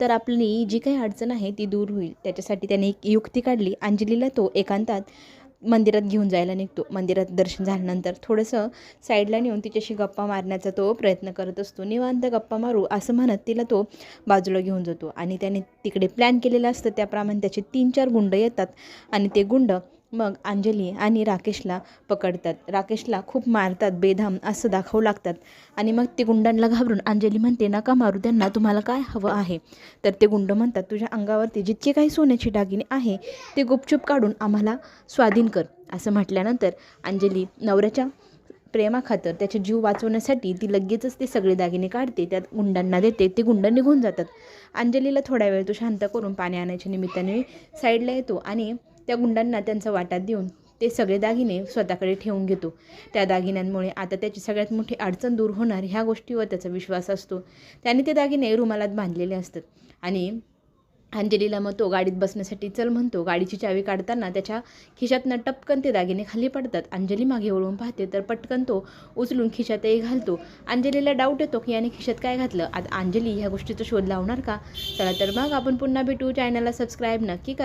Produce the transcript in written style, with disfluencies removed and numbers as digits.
तर आपली जी काही अडचण आहे ती दूर होईल. त्याच्यासाठी त्याने एक युक्ती काढली. अंजलीला तो एकांतात मंदिरात घेऊन जायला निघतो. मंदिरात दर्शन झाल्यानंतर थोडंसं साईडला नेऊन तिच्याशी गप्पा मारण्याचा तो प्रयत्न करत असतो. निवांत गप्पा मारू असं म्हणत तिला तो बाजूला घेऊन जातो आणि त्याने तिकडे प्लॅन केलेलं असतं. त्याप्रमाणे त्याचे 3-4 गुंड येतात आणि ते गुंड मग अंजली आणि राकेशला पकडतात. राकेशला खूप मारतात, बेधाम असं दाखवू लागतात आणि मग ते गुंडांना घाबरून अंजली म्हणते, नका मारू त्यांना, तुम्हाला काय हवं आहे? तर ते गुंड म्हणतात, तुझ्या अंगावरती जितके काही सोन्याचे दागिने आहे ते गुपचूप काढून आम्हाला स्वाधीन कर. असं म्हटल्यानंतर अंजली नवऱ्याच्या प्रेमाखातर त्याचे जीव वाचवण्यासाठी ती लगेचच ते सगळे दागिने काढते, त्यात गुंडांना देते. ते गुंड निघून जातात. अंजलीला थोडा वेळ तो शांत करून पाणी आणायच्या निमित्ताने साईडला येतो आणि त्या गुंडांना त्यांचा वाटा देऊन ते सगळे दागिने स्वतःकडे ठेवून घेतो. त्या दागिन्यांमुळे आता त्याची सगळ्यात मोठी अडचण दूर होणार ह्या गोष्टीवर त्याचा विश्वास असतो. त्याने ते दागिने रुमालात बांधलेले असतात आणि अंजलीला मग तो गाडीत बसण्यासाठी चल म्हणतो. गाडीची चावी काढताना त्याच्या खिशातनं टपकन ते दागिने खाली पडतात. अंजली मागे वळून पाहते तर पटकन तो उचलून खिशातही घालतो. अंजलीला डाऊट येतो की याने खिशात काय घातलं. आता अंजली ह्या गोष्टीचा शोध लावणार का? चला तर मग आपण पुन्हा भेटू. चॅनलला सबस्क्राईब नक्की करा.